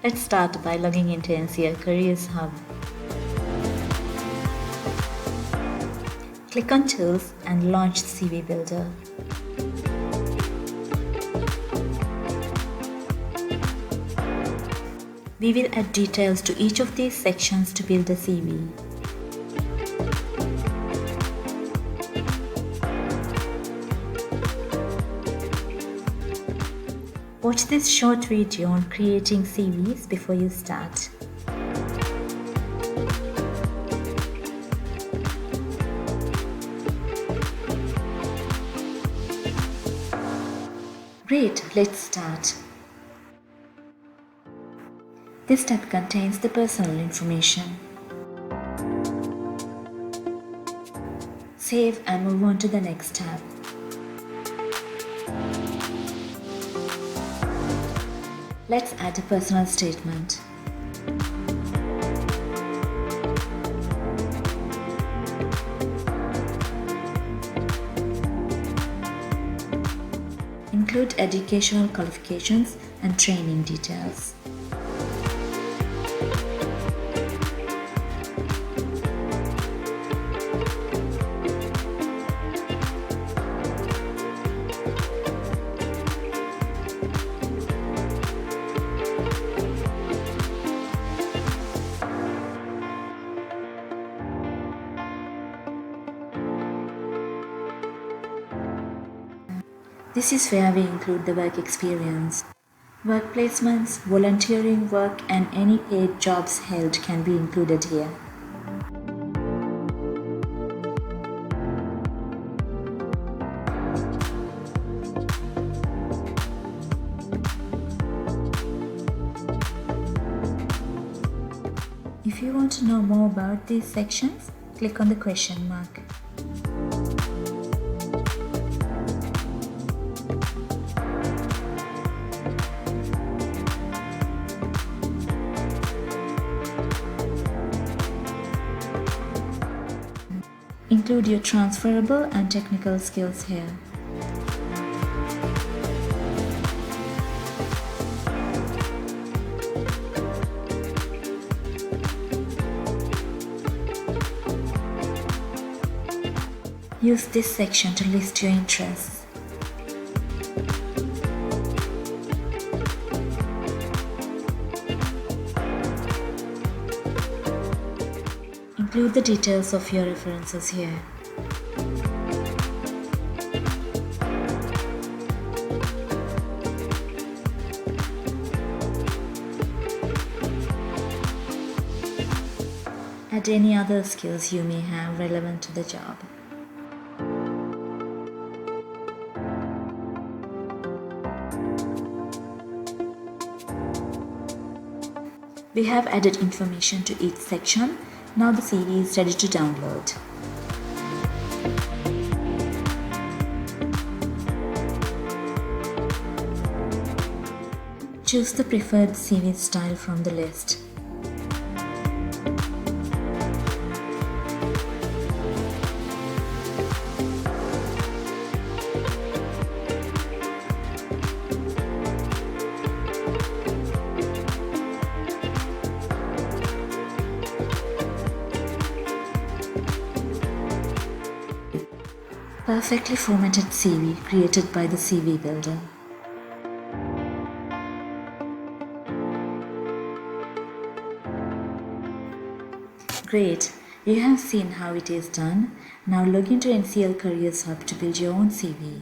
Let's start by logging into NCL Careers Hub. Click on Tools and launch CV Builder. We will add details to each of these sections to build a CV. Watch this short video on creating CVs before you start. Great, let's start. This tab contains the personal information. Save and move on to the next tab. Let's add a personal statement. Include educational qualifications and training details. This is where we include the work experience. Work placements, volunteering work, and any paid jobs held can be included here. If you want to know more about these sections, click on the question mark. Include your transferable and technical skills here. Use this section to list your interests. Include the details of your references here. Add any other skills you may have relevant to the job. We have added information to each section. Now the CV is ready to download. Choose the preferred CV style from the list. Perfectly formatted CV created by the CV Builder. Great, you have seen how it is done. Now log into NCL Careers Hub to build your own CV.